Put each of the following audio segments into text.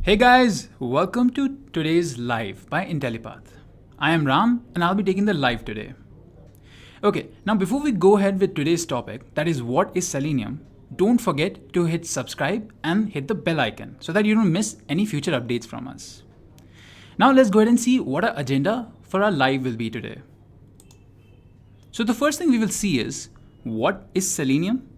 Hey guys, welcome to today's live by Intellipaat. I am Ram and I'll be taking the live today. Okay, now before we go ahead with today's topic, that is what is Selenium, don't forget to hit subscribe and hit the bell icon so that you don't miss any future updates from us. Now let's go ahead and see what our agenda for our live will be today. So the first thing we will see is what is Selenium.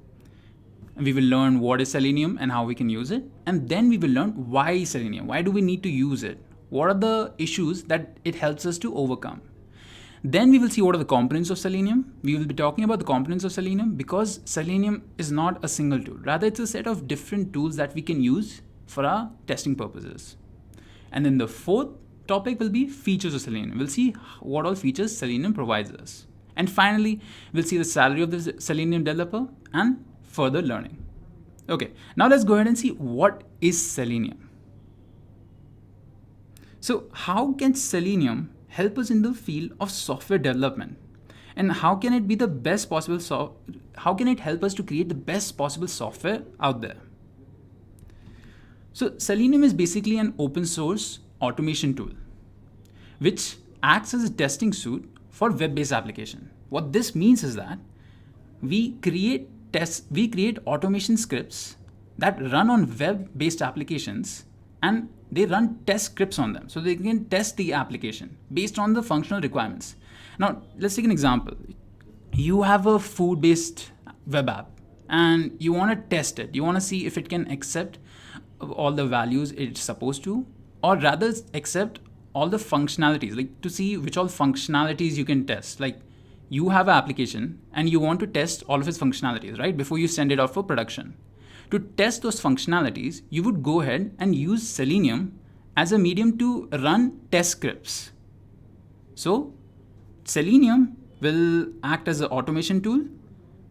We will learn what is Selenium and how we can use it. And then we will learn why Selenium. Why do we need to use it? What are the issues that it helps us to overcome? Then we will see what are the components of Selenium. We will be talking about the components of Selenium because Selenium is not a single tool. Rather, it's a set of different tools that we can use for our testing purposes. And then the fourth topic will be features of Selenium. We'll see what all features Selenium provides us. And finally, we'll see the salary of the Selenium developer and further learning. Okay, now let's go ahead and see what is Selenium. So how can Selenium help us in the field of software development? And how can it be the best possible how can it help us to create the best possible software out there? So Selenium is basically an open source automation tool, which acts as a testing suite for web-based application. What this means is that we create automation scripts that run on web-based applications and they run test scripts on them. So they can test the application based on the functional requirements. Now, let's take an example. You have a food-based web app and you want to test it. You want to see if it can accept all the values it's supposed to, or rather accept all the functionalities, like to see which all functionalities you can test. Like you have an application and you want to test all of its functionalities, right? Before you send it out for production. To test those functionalities, you would go ahead and use Selenium as a medium to run test scripts. So Selenium will act as an automation tool,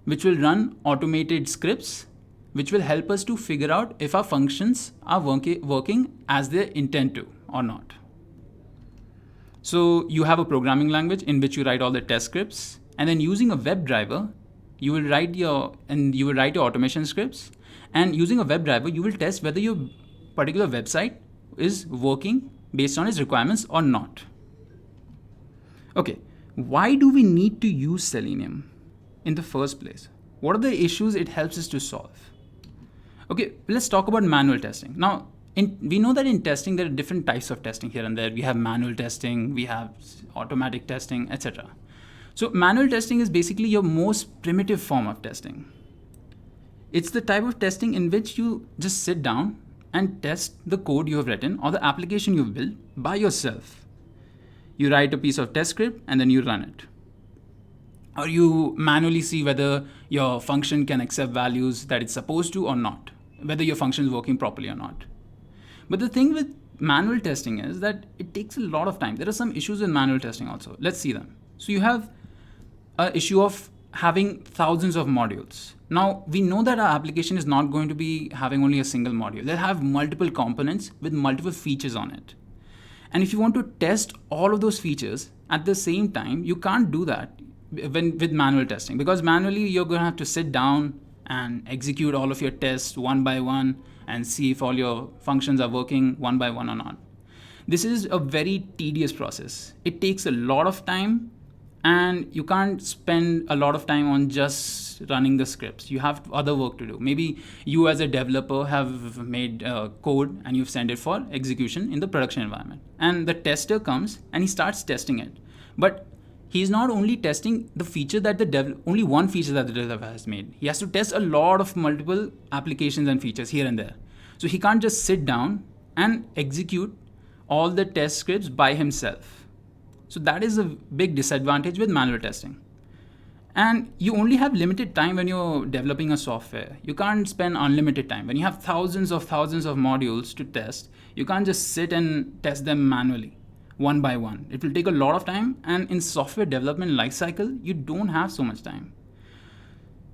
which will run automated scripts, which will help us to figure out if our functions are working as they intend to or not. So you have a programming language in which you write all the test scripts, and then using a WebDriver, you will write your automation scripts. And using a WebDriver, you will test whether your particular website is working based on its requirements or not. Okay, why do we need to use Selenium in the first place? What are the issues it helps us to solve? Okay, let's talk about manual testing. Now, we know that in testing, there are different types of testing here and there. We have manual testing, we have automatic testing, etc. So manual testing is basically your most primitive form of testing. It's the type of testing in which you just sit down and test the code you have written or the application you've built by yourself. You write a piece of test script and then you run it. Or you manually see whether your function can accept values that it's supposed to or not, whether your function is working properly or not. But the thing with manual testing is that it takes a lot of time. There are some issues with manual testing also. Let's see them. So you have an issue of having thousands of modules. Now, we know that our application is not going to be having only a single module. They'll have multiple components with multiple features on it. And if you want to test all of those features at the same time, you can't do that with manual testing, because manually you're going to have to sit down and execute all of your tests one by one and see if all your functions are working one by one or not. This is a very tedious process. It takes a lot of time, and you can't spend a lot of time on just running the scripts. You have other work to do. Maybe you as a developer have made code and you've sent it for execution in the production environment. And the tester comes and he starts testing it. But he's not only testing the feature that only one feature that the developer has made. He has to test a lot of multiple applications and features here and there. So he can't just sit down and execute all the test scripts by himself. So that is a big disadvantage with manual testing. And you only have limited time when you're developing a software. You can't spend unlimited time. When you have thousands of modules to test, you can't just sit and test them manually, one by one. It will take a lot of time, and in software development lifecycle, you don't have so much time.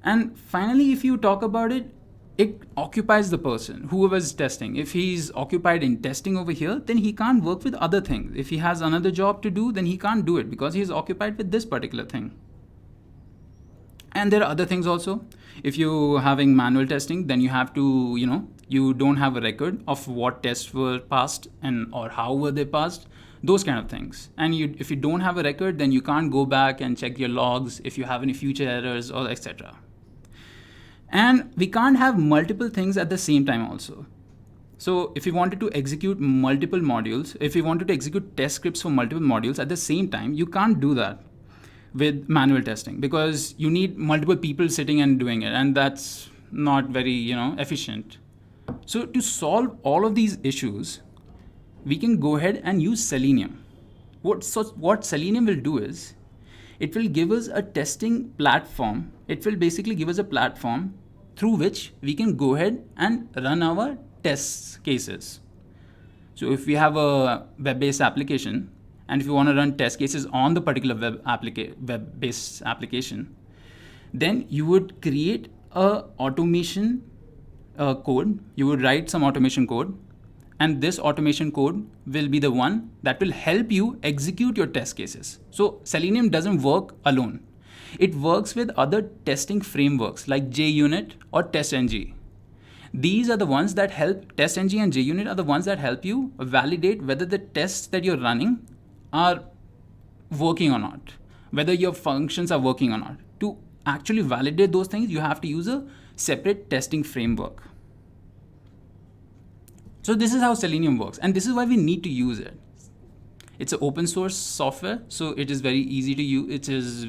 And finally, if you talk about it, it occupies the person, whoever is testing. If he's occupied in testing over here, then he can't work with other things. If he has another job to do, then he can't do it because he is occupied with this particular thing. And there are other things also. If you're having manual testing, then you have to, You don't have a record of what tests were passed and or how were they passed, those kind of things. And if you don't have a record, then you can't go back and check your logs if you have any future errors or etc. And we can't have multiple things at the same time also. So if you wanted to execute multiple modules, if you wanted to execute test scripts for multiple modules at the same time, you can't do that with manual testing because you need multiple people sitting and doing it, and that's not very efficient. So to solve all of these issues, we can go ahead and use Selenium. What Selenium will do is, it will give us a testing platform. It will basically give us a platform through which we can go ahead and run our test cases. So if we have a web-based application, and if you want to run test cases on the particular web-based application, then you would create a automation code. You would write some automation code, and this automation code will be the one that will help you execute your test cases. So Selenium doesn't work alone. It works with other testing frameworks like JUnit or TestNG. These are the ones that help. TestNG and JUnit are the ones that help you validate whether the tests that you're running are working or not, whether your functions are working or not. To actually validate those things, you have to use a separate testing framework. So this is how Selenium works, and this is why we need to use it. It's an open source software, so it is very easy to use. It is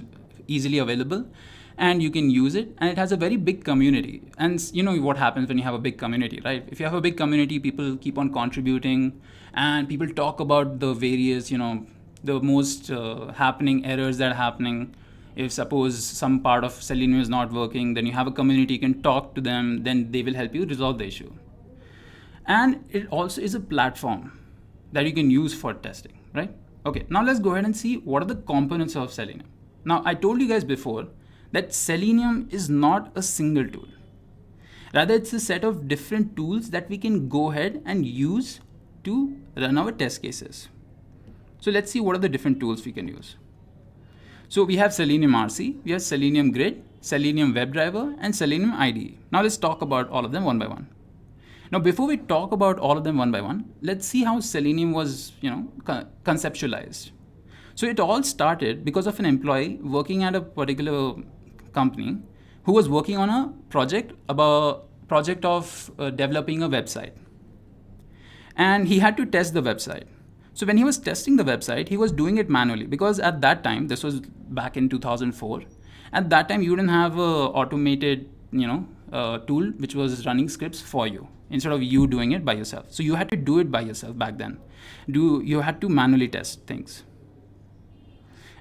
easily available, and you can use it, and it has a very big community. And you know what happens when you have a big community, right? If you have a big community, people keep on contributing, and people talk about the various, the most happening errors that are happening. If suppose some part of Selenium is not working, then you have a community, you can talk to them, then they will help you resolve the issue. And it also is a platform that you can use for testing, right? Okay, now let's go ahead and see what are the components of Selenium. Now, I told you guys before that Selenium is not a single tool. Rather, it's a set of different tools that we can go ahead and use to run our test cases. So let's see what are the different tools we can use. So we have Selenium RC, we have Selenium Grid, Selenium WebDriver, and Selenium IDE. Now let's talk about all of them one by one. Now, before we talk about all of them one by one, let's see how Selenium was, conceptualized. So it all started because of an employee working at a particular company who was working on a project of developing a website. And he had to test the website. So when he was testing the website, he was doing it manually because at that time, this was back in 2004, at that time you didn't have a automated, tool which was running scripts for you instead of you doing it by yourself. So you had to do it by yourself back then. You had to manually test things.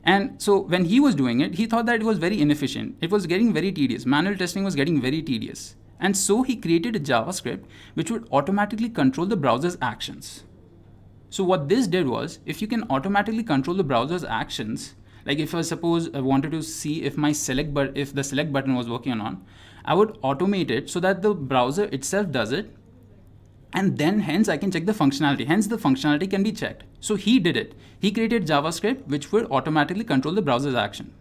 And so when he was doing it, he thought that it was very inefficient. It was getting very tedious. Manual testing was getting very tedious. And so he created a JavaScript which would automatically control the browser's actions. So what this did was, if you can automatically control the browser's actions, like if I suppose I wanted to see if the select button was working or not, I would automate it so that the browser itself does it, and then hence I can check the functionality. Hence the functionality can be checked. So he did it. He created JavaScript which would automatically control the browser's action.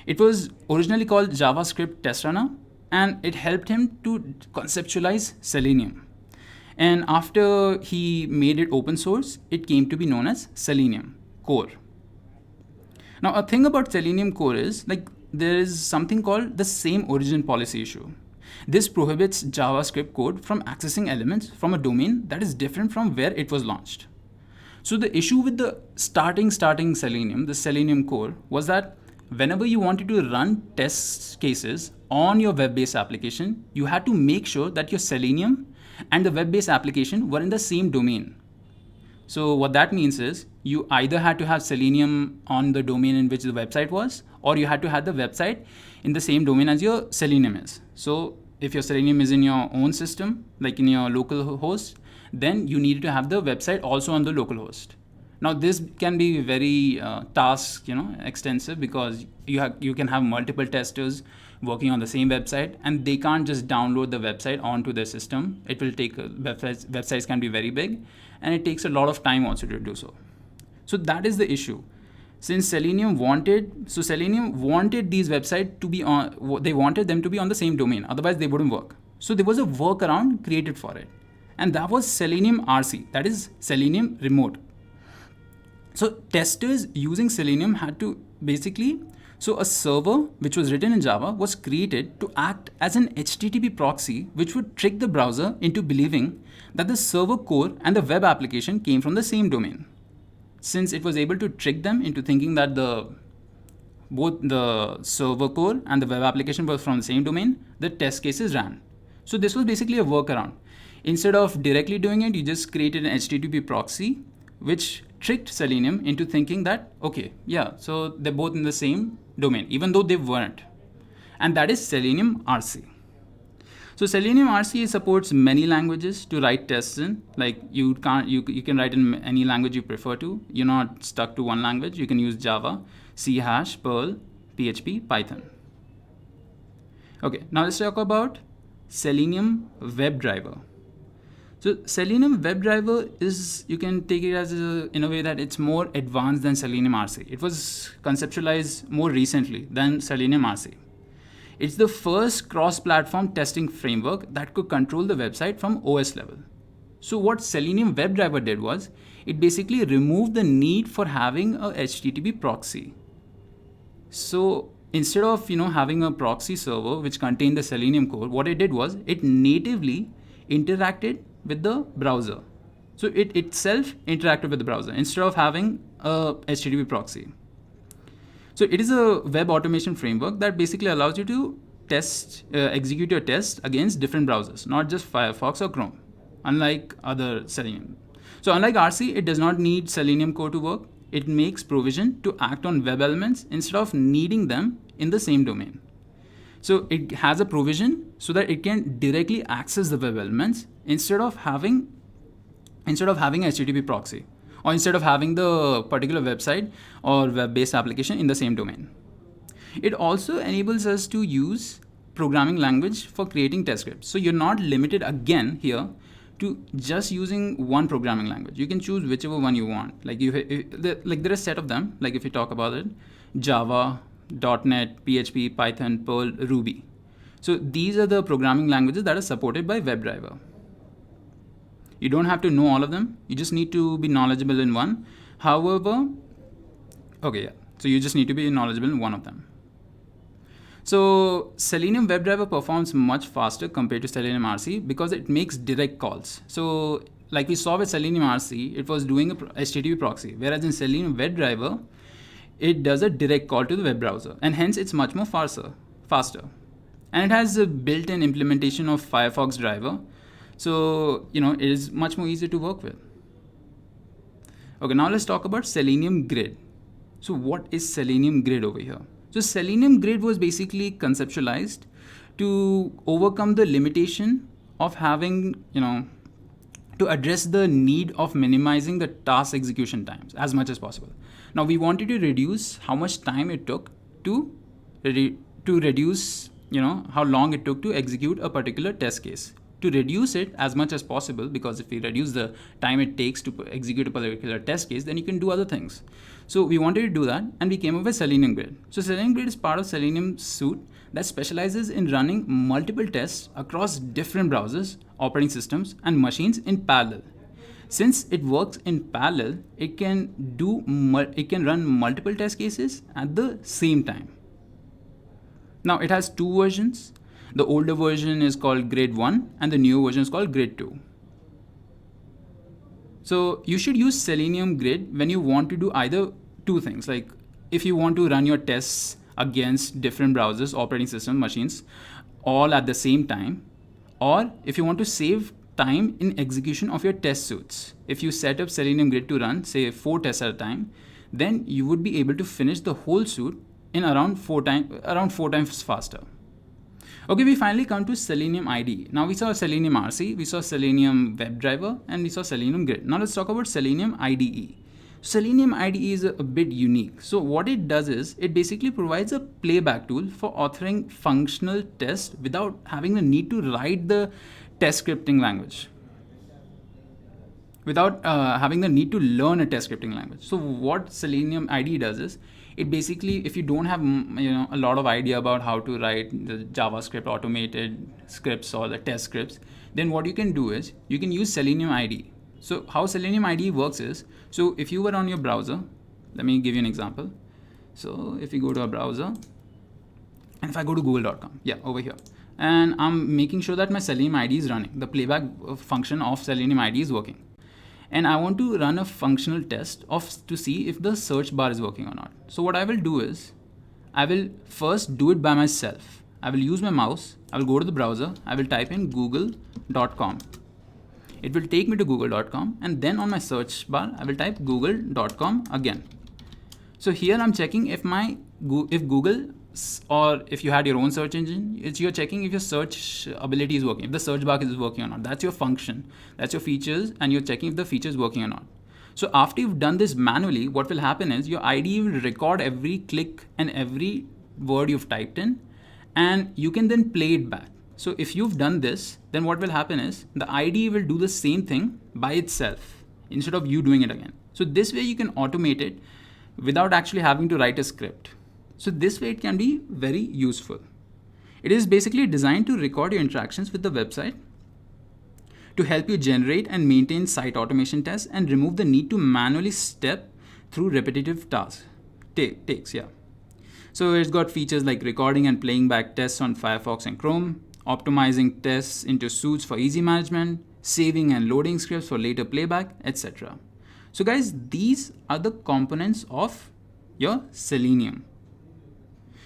It was originally called JavaScript Test Runner, and it helped him to conceptualize Selenium. And after he made it open source, it came to be known as Selenium Core. Now, a thing about Selenium Core is, there is something called the same origin policy issue. This prohibits JavaScript code from accessing elements from a domain that is different from where it was launched. So the issue with the starting Selenium, the Selenium Core, was that whenever you wanted to run test cases on your web-based application, you had to make sure that your Selenium and the web-based application were in the same domain. So what that means is you either had to have Selenium on the domain in which the website was, or you had to have the website in the same domain as your Selenium is. So if your Selenium is in your own system, like in your local host, then you need to have the website also on the local host. Now this can be very task extensive, because you can have multiple testers working on the same website, and they can't just download the website onto their system. It will take websites can be very big, and it takes a lot of time also to do so. So that is the issue. Since Selenium wanted these websites to be on, they wanted them to be on the same domain, otherwise they wouldn't work. So there was a workaround created for it. And that was Selenium RC, that is Selenium Remote. So testers using Selenium had to basically, so a server which was written in Java was created to act as an HTTP proxy, which would trick the browser into believing that the server core and the web application came from the same domain. Since it was able to trick them into thinking that both the server core and the web application were from the same domain, the test cases ran. So this was basically a workaround. Instead of directly doing it, you just created an HTTP proxy, which tricked Selenium into thinking that, okay, yeah, so they're both in the same domain, even though they weren't. And that is Selenium RC. So Selenium RC supports many languages to write tests in. Like you can write in any language you prefer to. You're not stuck to one language. You can use Java, C#, Perl, PHP, Python. Okay, now let's talk about Selenium WebDriver. So Selenium WebDriver is, you can take it as in a way that it's more advanced than Selenium RC. It was conceptualized more recently than Selenium RC. It's the first cross-platform testing framework that could control the website from OS level. So what Selenium WebDriver did was, it basically removed the need for having a HTTP proxy. So instead of having a proxy server which contained the Selenium core, what it did was it natively interacted with the browser. So it itself interacted with the browser instead of having a HTTP proxy. So it is a web automation framework that basically allows you to execute your tests against different browsers, not just Firefox or Chrome, unlike other Selenium. So unlike RC, it does not need Selenium core to work. It makes provision to act on web elements instead of needing them in the same domain. So it has a provision so that it can directly access the web elements instead of having a HTTP proxy, or instead of having the particular website or web-based application in the same domain. It also enables us to use programming language for creating test scripts. So you're not limited again here to just using one programming language. You can choose whichever one you want. Like there are a set of them. Like if you talk about it, Java, .NET, PHP, Python, Perl, Ruby. So these are the programming languages that are supported by WebDriver. You don't have to know all of them. You just need to be knowledgeable in one. However, so you just need to be knowledgeable in one of them. So Selenium WebDriver performs much faster compared to Selenium RC because it makes direct calls. So like we saw with Selenium RC, it was doing a HTTP proxy, whereas in Selenium WebDriver, it does a direct call to the web browser, and hence it's much more faster. And it has a built-in implementation of Firefox driver. So, it is much more easier to work with. Okay, now let's talk about Selenium Grid. So what is Selenium Grid over here? So Selenium Grid was basically conceptualized to overcome the limitation of having, to address the need of minimizing the task execution times as much as possible. Now we wanted to reduce how much time it took to reduce, how long it took to execute a particular test case. To reduce it as much as possible, because if we reduce the time it takes to execute a particular test case, then you can do other things. So we wanted to do that, and we came up with Selenium Grid. So Selenium Grid is part of Selenium suite that specializes in running multiple tests across different browsers, operating systems, and machines in parallel. Since it works in parallel, it can run multiple test cases at the same time. Now it has two versions. The older version is called Grid 1 and the newer version is called Grid 2. So you should use Selenium Grid when you want to do either two things. Like if you want to run your tests against different browsers, operating system, machines, all at the same time, or if you want to save time in execution of your test suites. If you set up Selenium Grid to run, say 4 tests at a time, then you would be able to finish the whole suite in around 4 times faster. Okay, we finally come to Selenium IDE. Now we saw Selenium RC, we saw Selenium WebDriver, and we saw Selenium Grid. Now let's talk about Selenium IDE. Selenium IDE is a bit unique. So what it does is, it basically provides a playback tool for authoring functional tests without having the need to write the test scripting language. Without having the need to learn a test scripting language. So what Selenium IDE does is, It basically, if you don't have a lot of idea about how to write the JavaScript automated scripts or the test scripts, then what you can do is you can use Selenium IDE. So how Selenium IDE works is, so if you were on your browser, let me give you an example. So if you go to a browser, and if I go to google.com, yeah, over here, and I'm making sure that my Selenium IDE is running, the playback function of Selenium IDE is working. And I want to run a functional test to see if the search bar is working or not. So what I will do is, I will first do it by myself. I will use my mouse, I will go to the browser, I will type in google.com. It will take me to google.com, and then on my search bar, I will type google.com again. So here I'm checking if Google, or if you had your own search engine, you're checking if your search ability is working, if the search bar is working or not. That's your function, that's your features, and you're checking if the feature is working or not. So after you've done this manually, what will happen is your IDE will record every click and every word you've typed in, and you can then play it back. So if you've done this, then what will happen is the IDE will do the same thing by itself instead of you doing it again. So this way you can automate it without actually having to write a script. So this way it can be very useful. It is basically designed to record your interactions with the website, to help you generate and maintain site automation tests, and remove the need to manually step through repetitive tasks. Takes. So it's got features like recording and playing back tests on Firefox and Chrome, optimizing tests into suites for easy management, saving and loading scripts for later playback, etc. So guys, these are the components of your Selenium.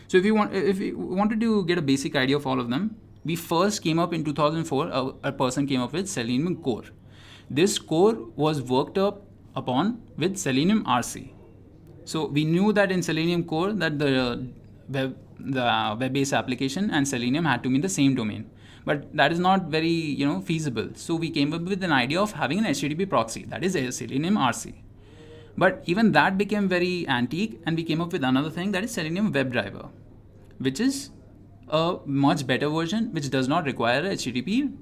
So if you wanted to get a basic idea of all of them, we first came up in 2004, a person came up with Selenium core. This core was worked upon with Selenium RC. So we knew that in Selenium core that the web-based application and Selenium had to be in the same domain. But that is not very feasible. So we came up with an idea of having an HTTP proxy, that is a Selenium RC. But even that became very antique, and we came up with another thing, that is Selenium WebDriver, which is a much better version, which does not require a HTTP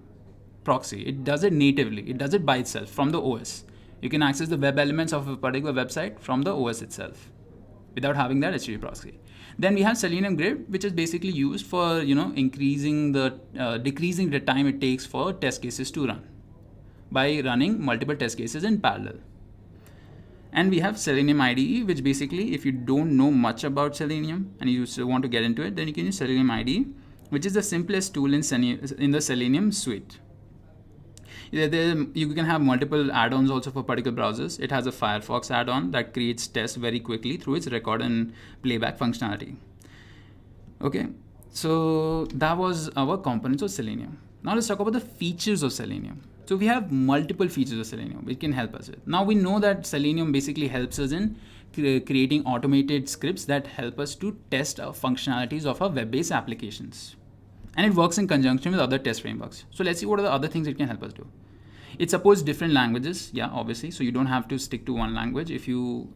proxy. It does it natively. It does it by itself from the OS. You can access the web elements of a particular website from the OS itself without having that HTTP proxy. Then we have Selenium Grid, which is basically used for decreasing the time it takes for test cases to run by running multiple test cases in parallel. And we have Selenium IDE, which basically, if you don't know much about Selenium and you still want to get into it, then you can use Selenium IDE, which is the simplest tool in the Selenium suite. You can have multiple add-ons also for particular browsers. It has a Firefox add-on that creates tests very quickly through its record and playback functionality. Okay, so that was our components of Selenium. Now let's talk about the features of Selenium. So we have multiple features of Selenium which can help us with. Now we know that Selenium basically helps us in creating automated scripts that help us to test our functionalities of our web-based applications. And it works in conjunction with other test frameworks. So let's see what are the other things it can help us do. It supports different languages, yeah, obviously. So you don't have to stick to one language. If you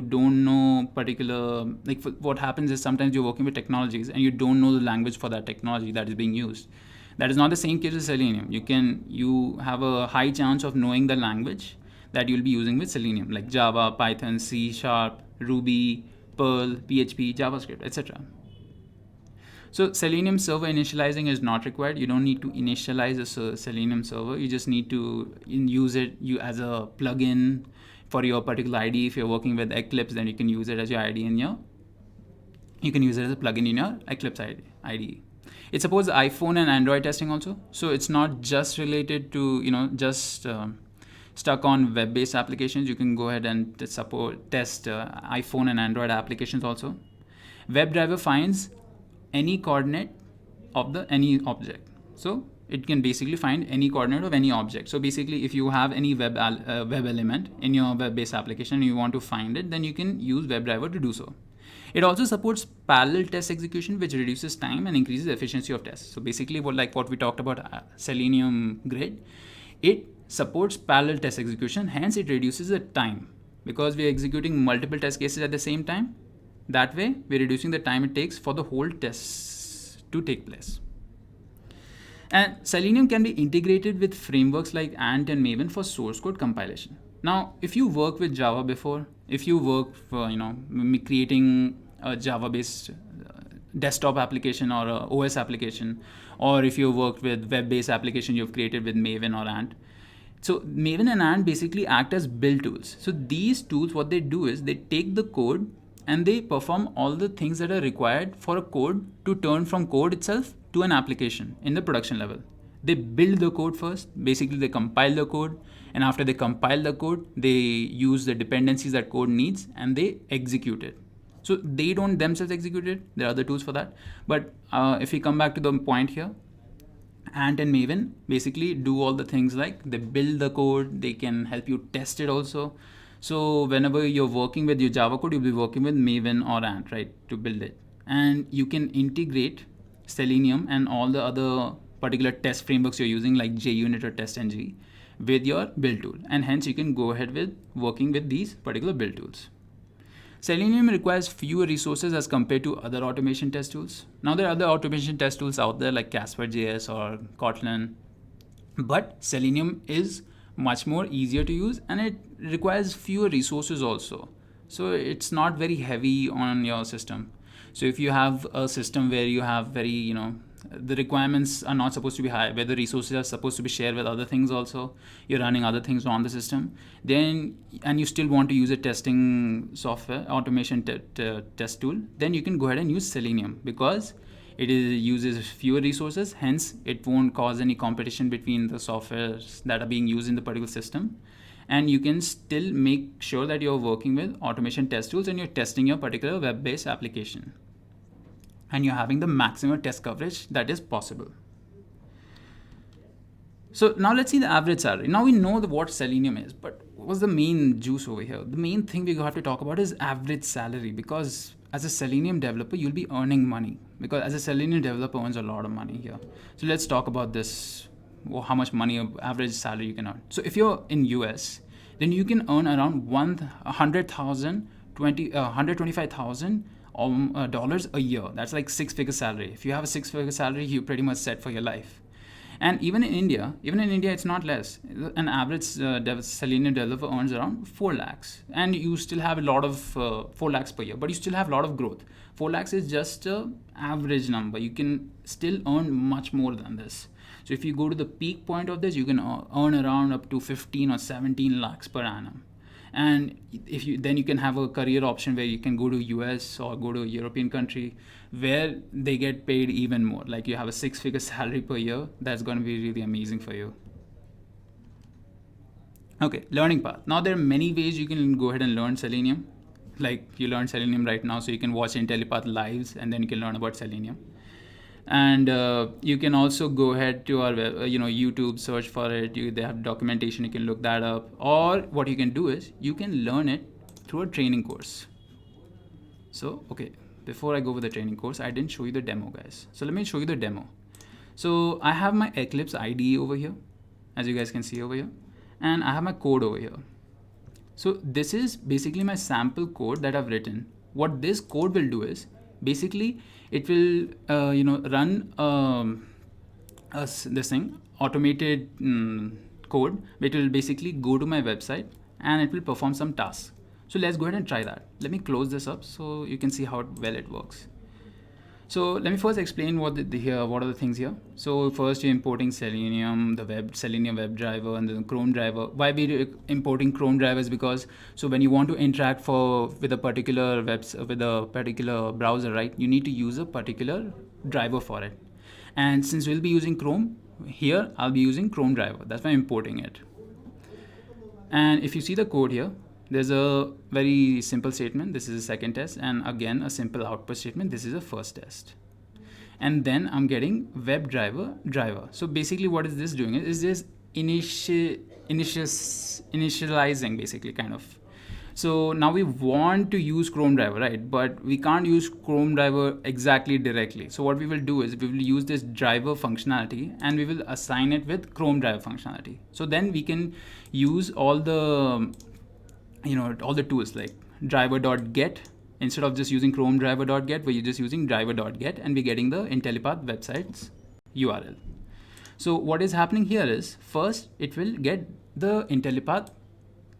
don't know particular, like what happens is sometimes you're working with technologies and you don't know the language for that technology that is being used. That is not the same case with Selenium. You have a high chance of knowing the language that you'll be using with Selenium, like Java, Python, C#, Ruby, Perl, PHP, JavaScript, etc. So Selenium server initializing is not required. You don't need to initialize a Selenium server. You just need to use it as a plugin for your particular IDE. If you're working with Eclipse, then you can use it as your IDE you can use it as a plugin in your Eclipse IDE. It supports iPhone and Android testing also. So it's not just related to, stuck on web-based applications. You can go ahead and test iPhone and Android applications also. WebDriver finds any coordinate of any object. So it can basically find any coordinate of any object. So basically, if you have any web element in your web-based application and you want to find it, then you can use WebDriver to do so. It also supports parallel test execution, which reduces time and increases the efficiency of tests. So basically, what we talked about Selenium Grid, it supports parallel test execution. Hence, it reduces the time because we are executing multiple test cases at the same time. That way, we're reducing the time it takes for the whole test to take place. And Selenium can be integrated with frameworks like Ant and Maven for source code compilation. Now, if you work with Java before, if you work for, creating a Java-based desktop application or a OS application, or if you worked with web-based application you've created with Maven or Ant. So Maven and Ant basically act as build tools. So these tools, what they do is they take the code and they perform all the things that are required for a code to turn from code itself to an application in the production level. They build the code first, basically they compile the code, and after they compile the code, they use the dependencies that code needs and they execute it. So they don't themselves execute it, there are other tools for that. But if we come back to the point here, Ant and Maven basically do all the things, like they build the code, they can help you test it also. So whenever you're working with your Java code, you'll be working with Maven or Ant, right, to build it. And you can integrate Selenium and all the other particular test frameworks you're using like JUnit or TestNG with your build tool. And hence you can go ahead with working with these particular build tools. Selenium requires fewer resources as compared to other automation test tools. Now there are other automation test tools out there like Casper.js or Kotlin, but Selenium is much more easier to use and it requires fewer resources also. So it's not very heavy on your system. So if you have a system where you have very, the requirements are not supposed to be high, where the resources are supposed to be shared with other things also, you're running other things on the system, then, and you still want to use a testing software, automation test tool, then you can go ahead and use Selenium because it uses fewer resources, hence it won't cause any competition between the softwares that are being used in the particular system. And you can still make sure that you're working with automation test tools and you're testing your particular web-based application. And you're having the maximum test coverage that is possible. So now let's see the average salary. Now we know what Selenium is, but what's the main juice over here? The main thing we have to talk about is average salary, because as a Selenium developer, you'll be earning money, because as a Selenium developer earns a lot of money here. So let's talk about this, how much money, average salary you can earn. So if you're in US, then you can earn around $125,000 dollars a year. That's like 6-figure salary. If you have a 6-figure salary, you're pretty much set for your life. And even in India, it's not less. An average Selenium developer earns around 4 lakhs. And you still have a lot of 4 lakhs per year, but you still have a lot of growth. 4 lakhs is just an average number. You can still earn much more than this. So if you go to the peak point of this, you can earn around up to 15 or 17 lakhs per annum. And if you then you can have a career option where you can go to US or go to a European country where they get paid even more. Like you have a 6-figure salary per year. That's going to be really amazing for you. Okay, learning path. Now there are many ways you can go ahead and learn Selenium. Like you learn Selenium right now, so you can watch Intellipaat lives and then you can learn about Selenium. And you can also go ahead to our YouTube, search for it. They have documentation, you can look that up. Or what you can do is you can learn it through a training course. So okay, before I go with the training course, I didn't show you the demo, guys. So let me show you the demo. So I have my Eclipse IDE over here, as you guys can see over here, and I have my code over here. So this is basically my sample code that I've written. What this code will do is basically it will run this thing automated code, which will basically go to my website and it will perform some tasks. So let's go ahead and try that. Let me close this up so you can see how well it works. So let me first explain what are the things here. So first you're importing Selenium, Selenium WebDriver and the Chrome driver. Why we're importing Chrome drivers? Because so when you want to interact with a particular browser, right, you need to use a particular driver for it. And since we'll be using Chrome, here I'll be using Chrome driver. That's why I'm importing it. And if you see the code here, there's a very simple statement. This is a second test, and again a simple output statement. This is a first test. And then I'm getting WebDriver. So basically what is this doing is this initializing basically kind of. So now we want to use Chrome driver, right? But we can't use Chrome driver exactly directly. So what we will do is we will use this driver functionality and we will assign it with Chrome driver functionality. So then we can use all the tools like driver.get. Instead of just using Chrome driver.get, we're just using driver.get and we're getting the Intellipaat website's URL. So what is happening here is first it will get the Intellipaat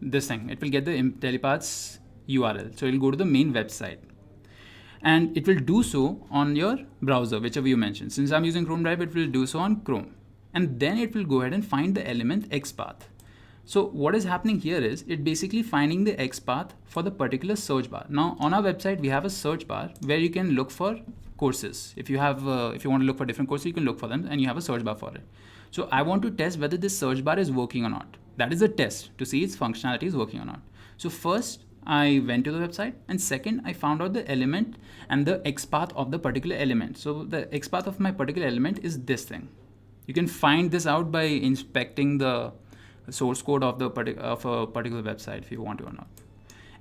this thing. It will get the Intellipaat's URL. So it'll go to the main website. And it will do so on your browser, whichever you mentioned. Since I'm using Chrome Drive, it will do so on Chrome. And then it will go ahead and find the element XPath. So what is happening here is it basically finding the XPath for the particular search bar. Now on our website, we have a search bar where you can look for courses. If you have, if you want to look for different courses, you can look for them and you have a search bar for it. So I want to test whether this search bar is working or not. That is a test to see its functionality is working or not. So first I went to the website, and second I found out the element and the XPath of the particular element. So the XPath of my particular element is this thing. You can find this out by inspecting the source code of a particular website if you want to or not.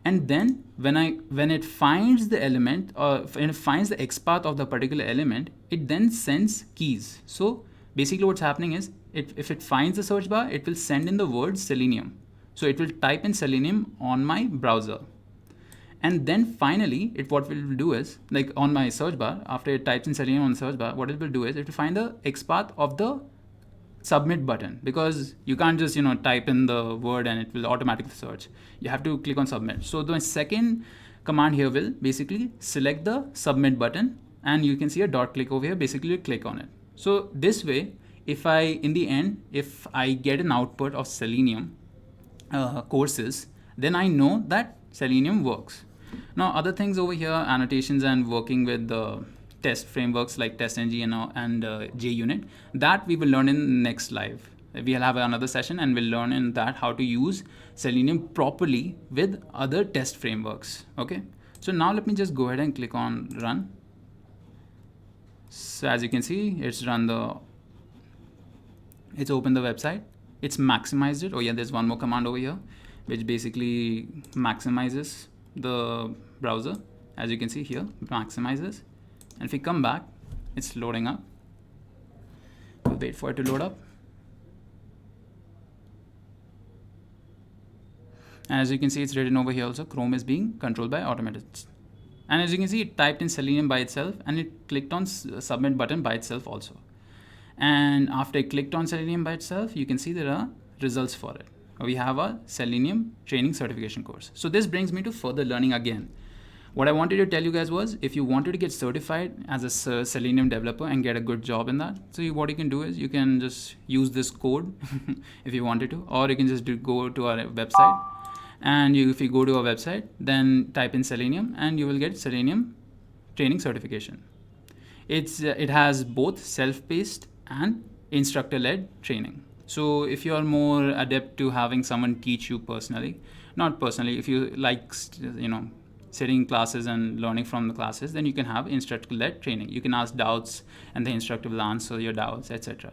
And then when it finds the element, or when it finds the XPath of the particular element, it then sends keys. So basically what's happening is if it finds the search bar, it will send in the word Selenium. So it will type in Selenium on my browser. And then finally, what it will do is, like on my search bar, after it types in Selenium on the search bar, what it will do is it will find the XPath of the submit button, because you can't just type in the word and it will automatically search. You have to click on submit. So the second command here will basically select the submit button, and you can see a dot click over here. Basically you click on it. So this way, if I get an output of Selenium courses, then I know that Selenium works. Now other things over here, annotations and working with the test frameworks like TestNG and JUnit, that we will learn in next live. We'll have another session and we'll learn in that how to use Selenium properly with other test frameworks. Okay, so now let me just go ahead and click on run. So as you can see, it's opened the website. It's maximized it. Oh yeah, there's one more command over here which basically maximizes the browser. As you can see here, maximizes. And if we come back, it's loading up. We'll wait for it to load up. And as you can see, it's written over here also, Chrome is being controlled by automated. And as you can see, it typed in Selenium by itself and it clicked on submit button by itself also. And after I clicked on Selenium by itself, you can see there are results for it. We have a Selenium training certification course. So this brings me to further learning again. What I wanted to tell you guys was, if you wanted to get certified as a Selenium developer and get a good job in that, so what you can do is you can just use this code if you wanted to, or you can just go to our website. And if you go to our website, then type in Selenium and you will get Selenium training certification. It has both self-paced and instructor-led training. So if you are more adept to having someone teach you personally, not personally, if you like, sitting in classes and learning from the classes, then you can have instructor-led training. You can ask doubts and the instructor will answer your doubts, etc.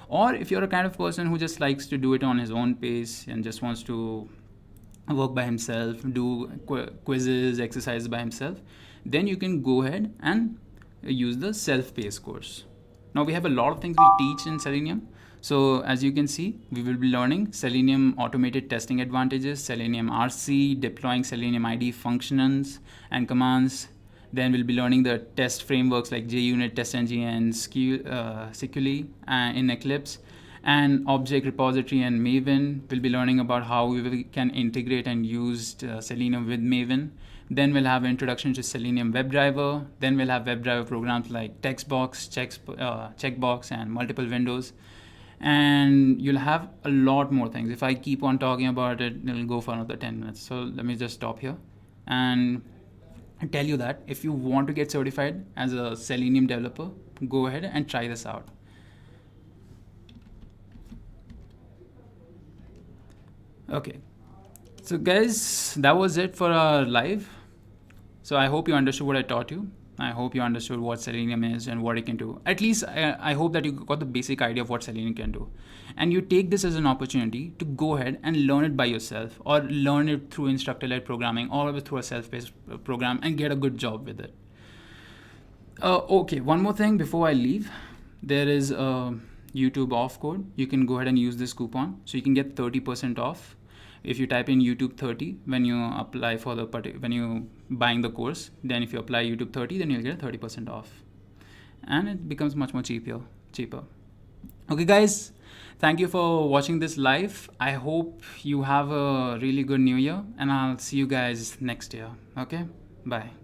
Or if you're a kind of person who just likes to do it on his own pace and just wants to work by himself, do quizzes, exercises by himself, then you can go ahead and use the self-paced course. Now we have a lot of things we teach in Selenium. So as you can see, we will be learning Selenium automated testing advantages, Selenium RC, deploying Selenium IDE functions and commands. Then we'll be learning the test frameworks like JUnit, TestNG, and Seculi in Eclipse, and object repository and Maven. We'll be learning about how we can integrate and use Selenium with Maven. Then we'll have introduction to Selenium WebDriver. Then we'll have WebDriver programs like Textbox, Checkbox, and multiple windows. And you'll have a lot more things. If I keep on talking about it, it'll go for another 10 minutes. So let me just stop here and tell you that if you want to get certified as a Selenium developer, go ahead and try this out. Okay, so guys, that was it for our live. So I hope you understood what I taught you. I hope you understood what Selenium is and what it can do. At least I hope that you got the basic idea of what Selenium can do. And you take this as an opportunity to go ahead and learn it by yourself, or learn it through instructor-led programming, or through a self-paced program, and get a good job with it. Okay, one more thing before I leave. There is a YouTube off code. You can go ahead and use this coupon. So you can get 30% off. If you type in YouTube 30 when you apply for when you buying the course, then if you apply YouTube 30, then you'll get 30% off, and it becomes much more cheaper. Okay, guys, Thank you for watching this live. I hope you have a really good new year, and I'll see you guys next year. Okay, bye.